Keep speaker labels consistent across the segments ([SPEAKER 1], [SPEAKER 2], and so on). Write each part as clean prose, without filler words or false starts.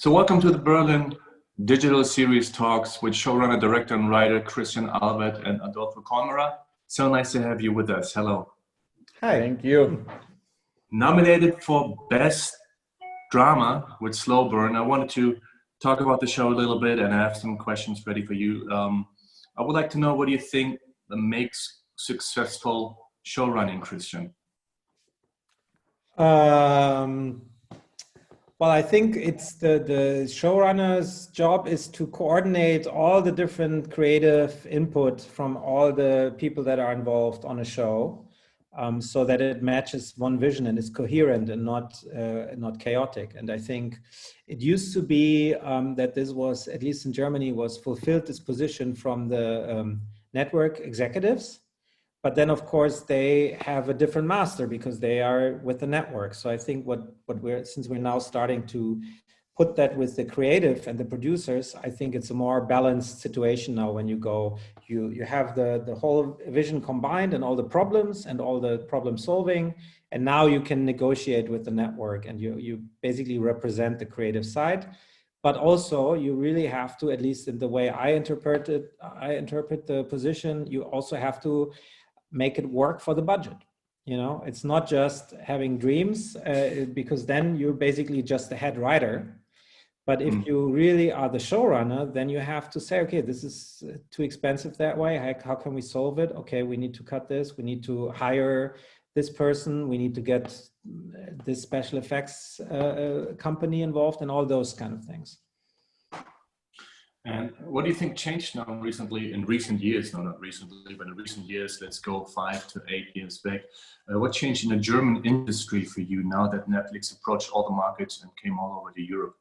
[SPEAKER 1] So welcome to the Berlin Digital Series Talks with showrunner, director, and writer Christian Alvart and Adolfo Kolmerer. So nice to have you with us. Hello.
[SPEAKER 2] Hi.
[SPEAKER 3] Thank you.
[SPEAKER 1] Nominated for Best Drama with Sløborn. I wanted to talk about the show a little bit and I have some questions ready for you. I would like to know, what do you think makes successful showrunning, Christian?
[SPEAKER 2] Well, I think it's the showrunner's job is to coordinate all the different creative input from all the people that are involved on a show, so that it matches one vision and is coherent and not chaotic. And I think it used to be that this was, at least in Germany, was fulfilled this position from the network executives. But then, of course, they have a different master because they are with the network. So I think since we're now starting to put that with the creative and the producers, I think it's a more balanced situation now when you have the whole vision combined and all the problems and all the problem solving. And now you can negotiate with the network and you basically represent the creative side. But also you really have to, at least in the way I interpret the position, you also have to make it work for the budget. You know, it's not just having dreams, because then you're basically just the head writer. But if you really are the showrunner, then you have to say, okay, this is too expensive that way. How can we solve it? Okay, we need to cut this. We need to hire this person. We need to get this special effects company involved and all those kind of things.
[SPEAKER 1] And what do you think changed now in recent years? No, not recently, but in recent years, let's go 5 to 8 years back. What changed in the German industry for you now that Netflix approached all the markets and came all over to Europe?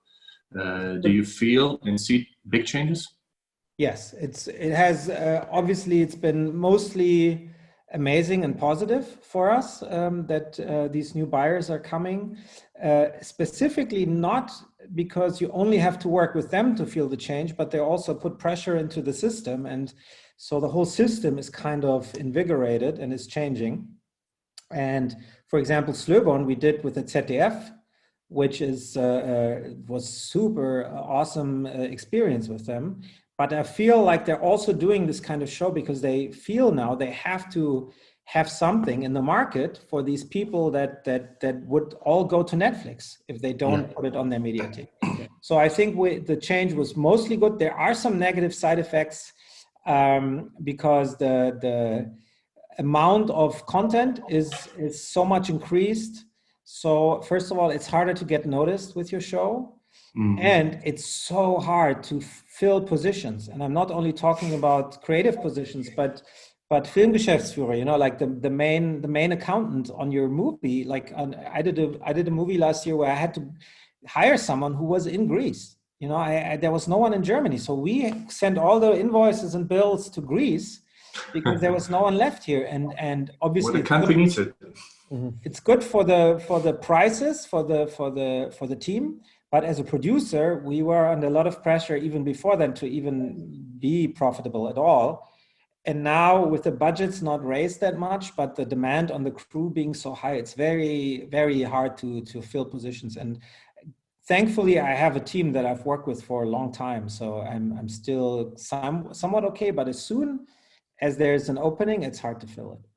[SPEAKER 1] Do you feel and see big changes?
[SPEAKER 2] Yes, it has, obviously it's been mostly amazing and positive for us that these new buyers are coming, specifically not because you only have to work with them to feel the change, but they also put pressure into the system. And so the whole system is kind of invigorated and is changing. And for example, Sløborn we did with the ZDF, which was super awesome experience with them. But I feel like they're also doing this kind of show because they feel now they have to have something in the market for these people that would all go to Netflix if they don't put it on their mediatek. So I think the change was mostly good. There are some negative side effects because the amount of content is so much increased. So first of all, it's harder to get noticed with your show. And it's so hard to fill positions. And I'm not only talking about creative positions, but Filmgeschäftsführer, you know, like the main accountant on your movie. Like I did a movie last year where I had to hire someone who was in Greece. You know, there was no one in Germany. So we sent all the invoices and bills to Greece because there was no one left here. And obviously
[SPEAKER 1] well, the country needs it.
[SPEAKER 2] It's good for the prices for the team. But as a producer, we were under a lot of pressure even before then to even be profitable at all. And now with the budgets not raised that much, but the demand on the crew being so high, it's very, very hard to fill positions. And thankfully, I have a team that I've worked with for a long time. So I'm still somewhat okay. But as soon as there's an opening, it's hard to fill it.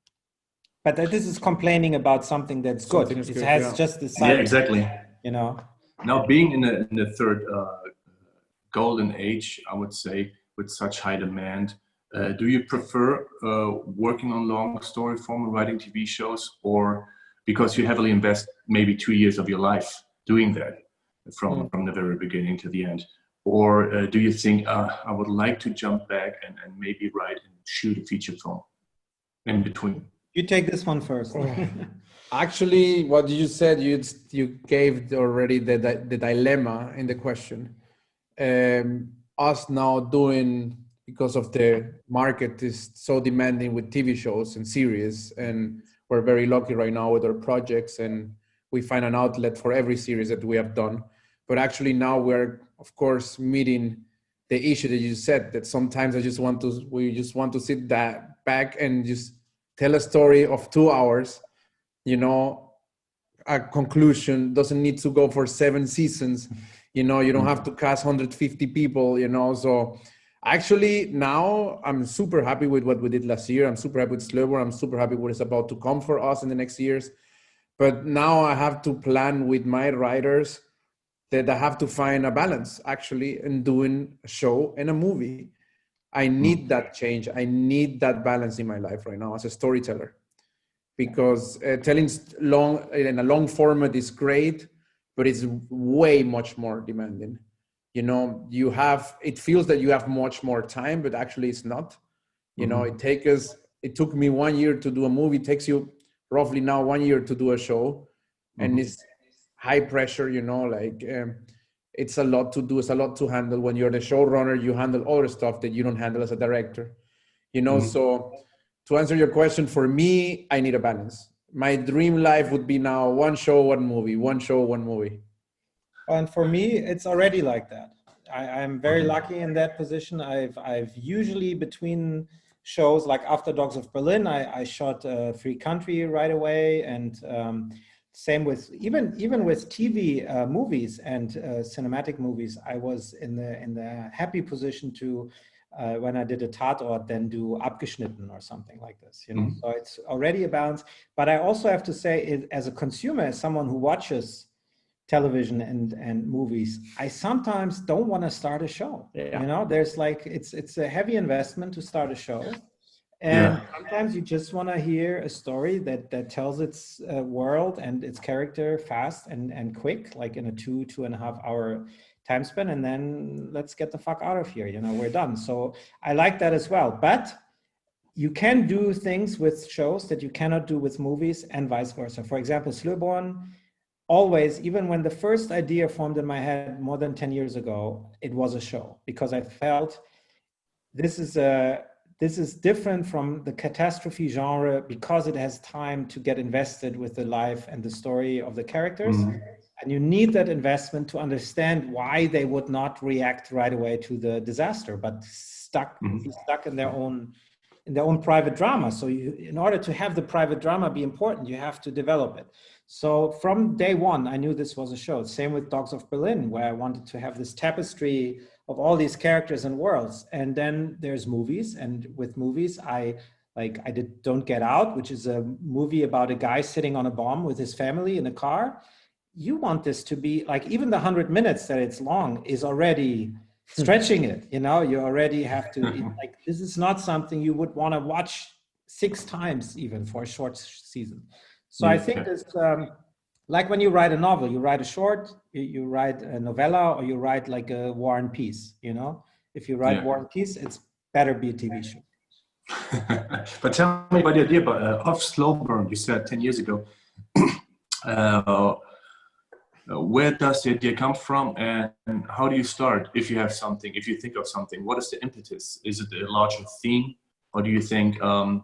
[SPEAKER 2] But this is complaining about something that's good. It has just this side.
[SPEAKER 1] Yeah, exactly.
[SPEAKER 2] You know.
[SPEAKER 1] Now, being in the third golden age, I would say, with such high demand, do you prefer working on long story form and writing TV shows, or because you heavily invest maybe 2 years of your life doing that from the very beginning to the end? Or do you think, I would like to jump back and maybe write and shoot a feature film in between?
[SPEAKER 2] You take this one first.
[SPEAKER 3] Actually, what you said, you gave already the dilemma in the question. Us now doing, because of the market is so demanding with TV shows and series, and we're very lucky right now with our projects, and we find an outlet for every series that we have done. But actually now we're, of course, meeting the issue that you said, that sometimes we just want to sit back and just tell a story of 2 hours. You know, a conclusion doesn't need to go for 7 seasons. You know, you don't have to cast 150 people, you know. So actually now I'm super happy with what we did last year. I'm super happy with Sløborn. I'm super happy with what's about to come for us in the next years. But now I have to plan with my writers that I have to find a balance actually in doing a show and a movie. I need that change. I need that balance in my life right now as a storyteller, because telling long in a long format is great, but it's way much more demanding. You know, it feels that you have much more time, but actually it's not. You know, it took me 1 year to do a movie. It takes you roughly now 1 year to do a show, and it's high pressure, you know, like it's a lot to do. It's a lot to handle. When you're the showrunner, you handle other stuff that you don't handle as a director, you know. So to answer your question, for me, I need a balance. My dream life would be now one show, one movie, one show, one movie.
[SPEAKER 2] And for me, it's already like that. I'm very lucky in that position. I've usually between shows, like after Dogs of Berlin, I shot Free Country right away, and same with even with TV movies and cinematic movies. I was in the happy position to when I did a Tatort, then do Abgeschnitten or something like this. You know, so it's already a balance. But I also have to say, as a consumer, as someone who watches television and movies, I sometimes don't want to start a show. You know, there's like it's a heavy investment to start a show, and sometimes you just want to hear a story that tells its world and its character fast and quick, like in a 2.5 hour time span, and then let's get the fuck out of here. You know, we're done. So I like that as well. But you can do things with shows that you cannot do with movies, and vice versa. For example, Sløborn, always, even when the first idea formed in my head more than 10 years ago, it was a show, because I felt this is different from the catastrophe genre, because it has time to get invested with the life and the story of the characters. And you need that investment to understand why they would not react right away to the disaster, but be stuck in their own private drama. So in order to have the private drama be important, you have to develop it. So from day one, I knew this was a show. Same with Dogs of Berlin, where I wanted to have this tapestry of all these characters and worlds. And then there's movies, and with movies, I did Don't Get Out, which is a movie about a guy sitting on a bomb with his family in a car. You want this to be like, even the 100 minutes that it's long is already stretching it. You know, you already have to, like, this is not something you would want to watch 6 times even for a short season. So I think it's like when you write a novel, you write a short, you write a novella, or you write like a War and Peace. You know, if you write War and Peace, it's better be a TV show.
[SPEAKER 1] But tell me about the idea of Sløborn. You said 10 years ago. Where does the idea come from, and how do you start? If you have something, if you think of something, what is the impetus? Is it a larger theme, or do you think, I'm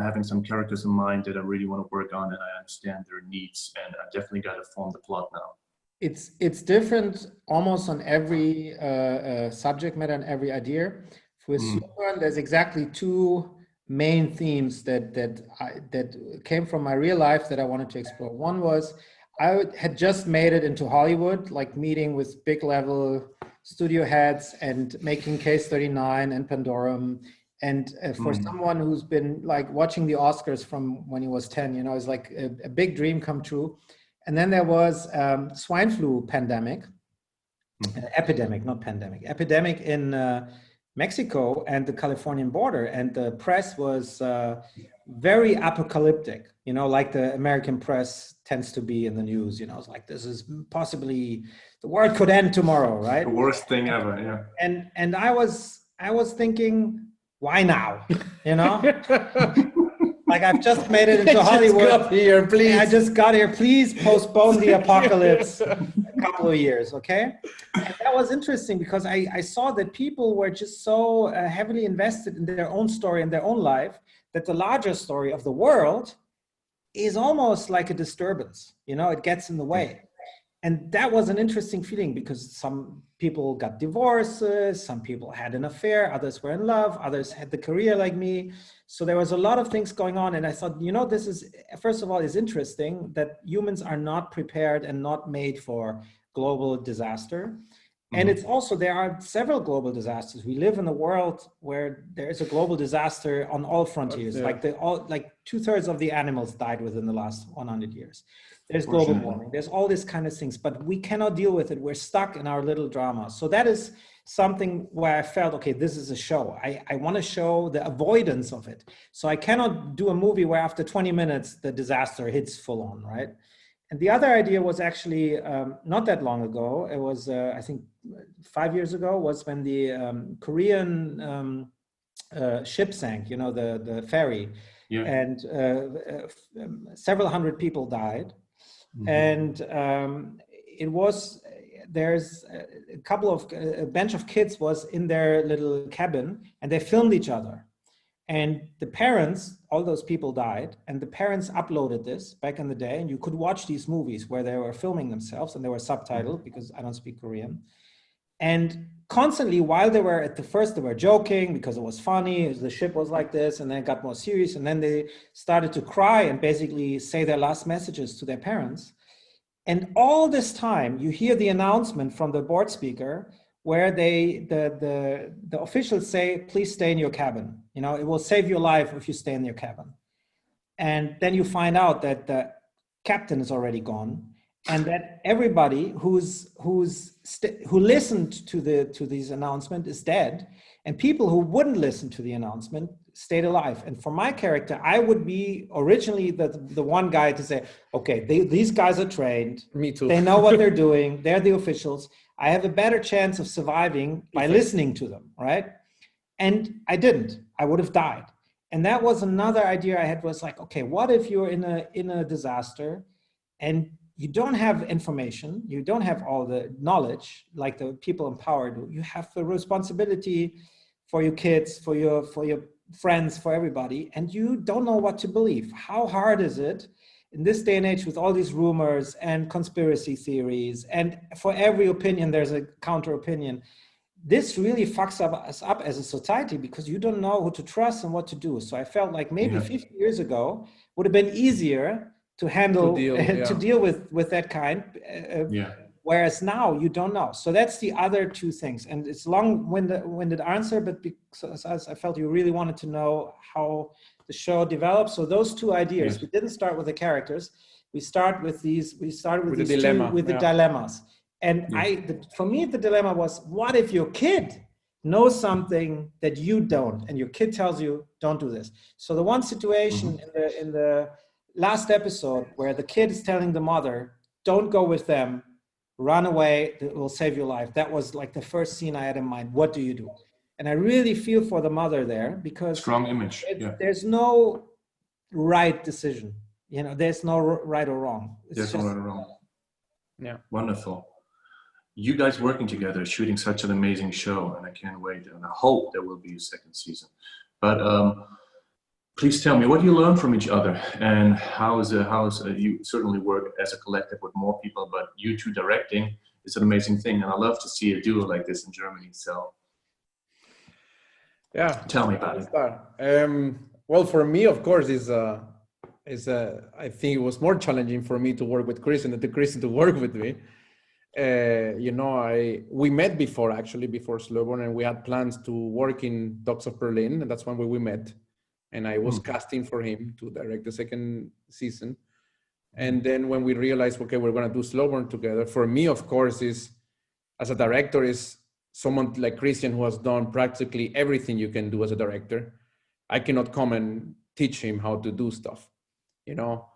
[SPEAKER 1] having some characters in mind that I really want to work on, and I understand their needs, and I definitely got to form the plot now?
[SPEAKER 2] It's different almost on every subject matter and every idea. With Sløborn, there's exactly 2 main themes that came from my real life that I wanted to explore. One was, I had just made it into Hollywood, like meeting with big level studio heads and making Case 39 and Pandorum. And for someone who's been like watching the Oscars from when he was 10, you know, it's like a big dream come true. And then there was swine flu pandemic, epidemic, not pandemic, epidemic in Mexico and the Californian border. And the press was very apocalyptic, you know, like the American press tends to be in the news. You know, it's like, this is possibly, the world could end tomorrow, right?
[SPEAKER 1] The worst thing ever, yeah.
[SPEAKER 2] And I was thinking, why now? You know, like, I've just made it into Hollywood.
[SPEAKER 3] Got here, please.
[SPEAKER 2] I just got here. Please postpone the apocalypse a couple of years, okay? And that was interesting, because I saw that people were just so heavily invested in their own story and their own life, that the larger story of the world is almost like a disturbance. You know, it gets in the way. And that was an interesting feeling, because some people got divorces, some people had an affair, others were in love, others had the career like me. So there was a lot of things going on. And I thought, you know, this is, first of all, is interesting that humans are not prepared and not made for global disaster. And it's also, there are several global disasters. We live in a world where there is a global disaster on all frontiers. Like 2/3 of the animals died within the last 100 years. There's global warming. There's all these kind of things, but we cannot deal with it. We're stuck in our little drama. So that is something where I felt, okay, this is a show. I want to show the avoidance of it. So I cannot do a movie where after 20 minutes, the disaster hits full on, right? And the other idea was actually not that long ago. It was, I think, 5 years ago, was when the Korean ship sank, you know, the ferry. Yeah. And several hundred people died. And it was, there's a bunch of kids was in their little cabin, and they filmed each other. And the parents, all those people died, and the parents uploaded this back in the day, and you could watch these movies where they were filming themselves, and they were subtitled because I don't speak Korean. And constantly, while they were at the first, they were joking because it was funny, the ship was like this, and then it got more serious, and then they started to cry and basically say their last messages to their parents. And all this time, you hear the announcement from the board speaker where the officials say, please stay in your cabin. You know, it will save your life if you stay in your cabin. And then you find out that the captain is already gone, and that everybody who listened to these announcements is dead, and people who wouldn't listen to the announcement stayed alive. And for my character, I would be originally the one guy to say, okay, these guys are trained.
[SPEAKER 3] Me too.
[SPEAKER 2] They know what they're doing. They're the officials. I have a better chance of surviving by listening to them, right? And I didn't. I would have died. And that was another idea I had, was like, okay, what if you're in a disaster and you don't have information, you don't have all the knowledge like the people in power do. You have the responsibility for your kids, for your friends, for everybody, and you don't know what to believe. How hard is it in this day and age with all these rumors and conspiracy theories, and for every opinion there's a counter opinion? This really fucks us up as a society because you don't know who to trust and what to do. So I felt like maybe 50 years ago would have been easier to handle, to deal with that kind. Whereas now you don't know. So that's the other two things. And it's long-winded answer, but because I felt you really wanted to know how the show developed. So those two ideas, we didn't start with the characters. We started with the dilemmas. And for me, the dilemma was, what if your kid knows something that you don't, and your kid tells you, don't do this? So the one situation in the last episode where the kid is telling the mother, don't go with them, run away, it will save your life. That was like the first scene I had in mind. What do you do? And I really feel for the mother there, because
[SPEAKER 1] strong image.
[SPEAKER 2] There's no right decision. You know, there's no right or wrong.
[SPEAKER 1] There's no right or wrong.
[SPEAKER 3] Yeah.
[SPEAKER 1] Wonderful. You guys working together, shooting such an amazing show, and I can't wait. And I hope there will be a second season. But please tell me, what do you learn from each other, and how is you certainly work as a collective with more people, but you two directing is an amazing thing, and I love to see a duo like this in Germany. So,
[SPEAKER 3] yeah,
[SPEAKER 1] tell me about it.
[SPEAKER 3] Well, for me, of course, I think it was more challenging for me to work with Christian than to Christian to work with me. You know, we met before Sløborn, and we had plans to work in Dogs of Berlin, and that's when we met. And I was casting for him to direct the second season. And then when we realized, okay, we're going to do Sløborn together, for me, of course, as a director, is someone like Christian who has done practically everything you can do as a director. I cannot come and teach him how to do stuff. You know,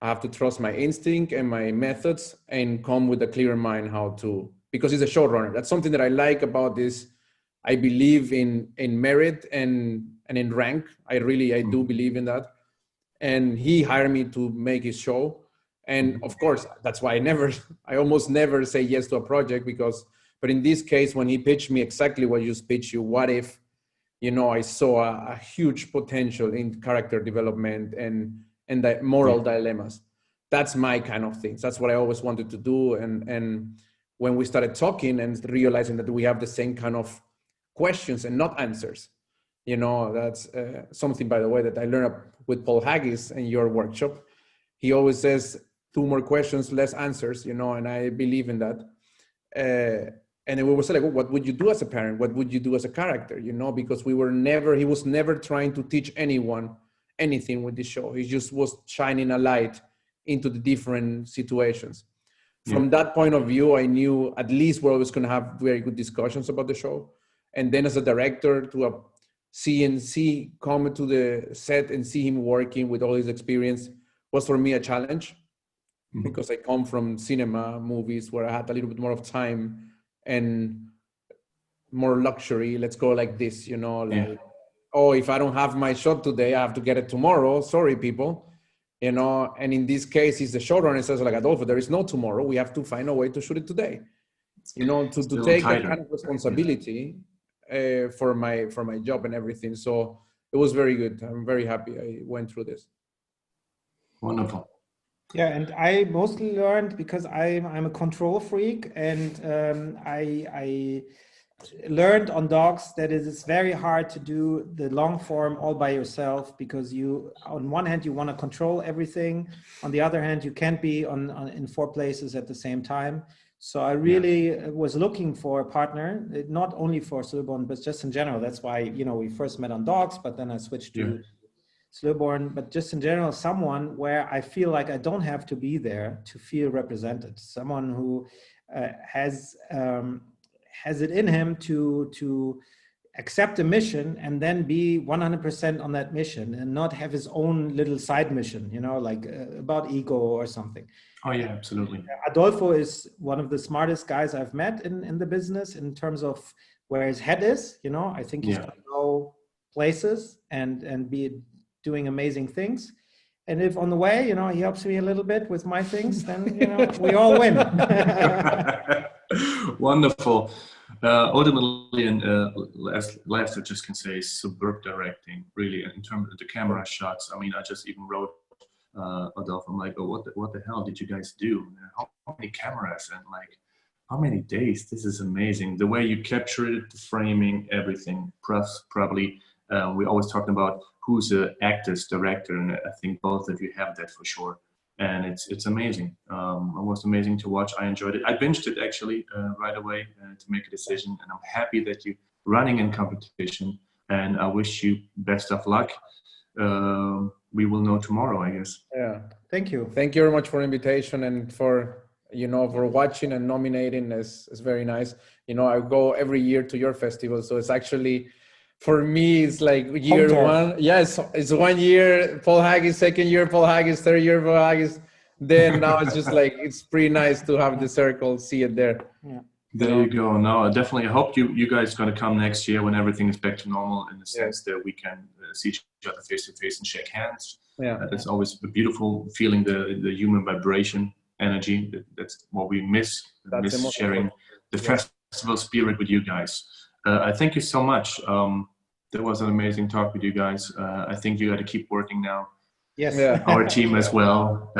[SPEAKER 3] I have to trust my instinct and my methods and come with a clear mind because he's a showrunner. That's something that I like about this. I believe in merit and in rank. I do believe in that. And he hired me to make his show. And of course, that's why I almost never say yes to a project, but in this case, when he pitched me exactly what you just pitched you, what if, you know, I saw a huge potential in character development and the moral dilemmas. That's my kind of things. That's what I always wanted to do. And when we started talking and realizing that we have the same kind of questions and not answers, you know, that's something, by the way, that I learned with Paul Haggis in your workshop. He always says 2 more questions, less answers, you know, and I believe in that. And then we were like, well, what would you do as a parent? What would you do as a character? You know, because he was never trying to teach anyone anything with this show. He just was shining a light into the different situations. From that point of view, I knew at least we're always going to have very good discussions about the show. And then as a director, to come to the set and see him working with all his experience was for me a challenge, because I come from cinema movies where I had a little bit more of time and more luxury. Let's go like this, you know, like, oh, if I don't have my shot today, I have to get it tomorrow. Sorry, people. You know, and in this case, he's the showrunner, says like, Adolfo, there is no tomorrow. We have to find a way to shoot it today. You know, to take that kind of responsibility for my job and everything. So it was very good. I'm very happy I went through this.
[SPEAKER 1] Wonderful.
[SPEAKER 2] Yeah, and I mostly learned because I'm a control freak, and I learned on docs that it is very hard to do the long form all by yourself, because you, on one hand, you want to control everything. On the other hand, you can't be in 4 places at the same time. So I really was looking for a partner, not only for Sløborn, but just in general. That's why, you know, we first met on docs, but then I switched to Sløborn, but just in general, someone where I feel like I don't have to be there to feel represented. Someone who has it in him to accept a mission and then be 100% on that mission, and not have his own little side mission, you know, like about ego or something.
[SPEAKER 1] Oh yeah, absolutely.
[SPEAKER 2] Adolfo is one of the smartest guys I've met in the business in terms of where his head is, you know. I think he's going to go places and be doing amazing things. And if on the way, you know, he helps me a little bit with my things, then, you know, we all win.
[SPEAKER 1] Wonderful. Ultimately, and last I just can say is superb directing, really, in terms of the camera shots. I mean, I just even wrote Adolfo, I'm like, oh, what the hell did you guys do? How many cameras and like how many days? This is amazing. The way you captured it, the framing, everything. Probably we always talking about who's the actor's director, and I think both of you have that for sure. And it's amazing. It was amazing to watch. I enjoyed it. I binged it actually right away to make a decision, and I'm happy that you're running in competition. And I wish you best of luck. We will know tomorrow, I guess.
[SPEAKER 2] Yeah. Thank you.
[SPEAKER 3] Thank you very much for the invitation, and for, you know, for watching and nominating. It's very nice. You know, I go every year to your festival, so it's actually, for me, it's like year one. Yes, it's 1 year Paul Haggis, 2nd year Paul Haggis, 3rd year Paul Haggis. Then now it's just like, it's pretty nice to have the circle, see it there.
[SPEAKER 2] Yeah.
[SPEAKER 1] There you go. No, definitely. I hope you guys are going to come next year when everything is back to normal, in the sense that we can see each other face to face and shake hands.
[SPEAKER 3] Yeah,
[SPEAKER 1] it's always a beautiful feeling, the human vibration, energy. That's what we miss. Miss sharing the festival spirit with you guys. I thank you so much. That was an amazing talk with you guys. I think you got to keep working now.
[SPEAKER 2] Yes.
[SPEAKER 3] Yeah.
[SPEAKER 1] Our team as well.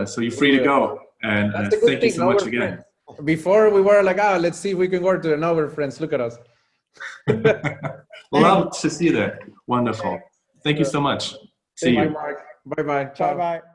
[SPEAKER 1] So you're free to go. And thank you so much again.
[SPEAKER 3] Before we were like, let's see if we can work together. Now we're friends. Look at us.
[SPEAKER 1] Love to see that. Wonderful. Thank you so much. See you.
[SPEAKER 3] Bye-bye. Ciao.
[SPEAKER 2] Bye-bye.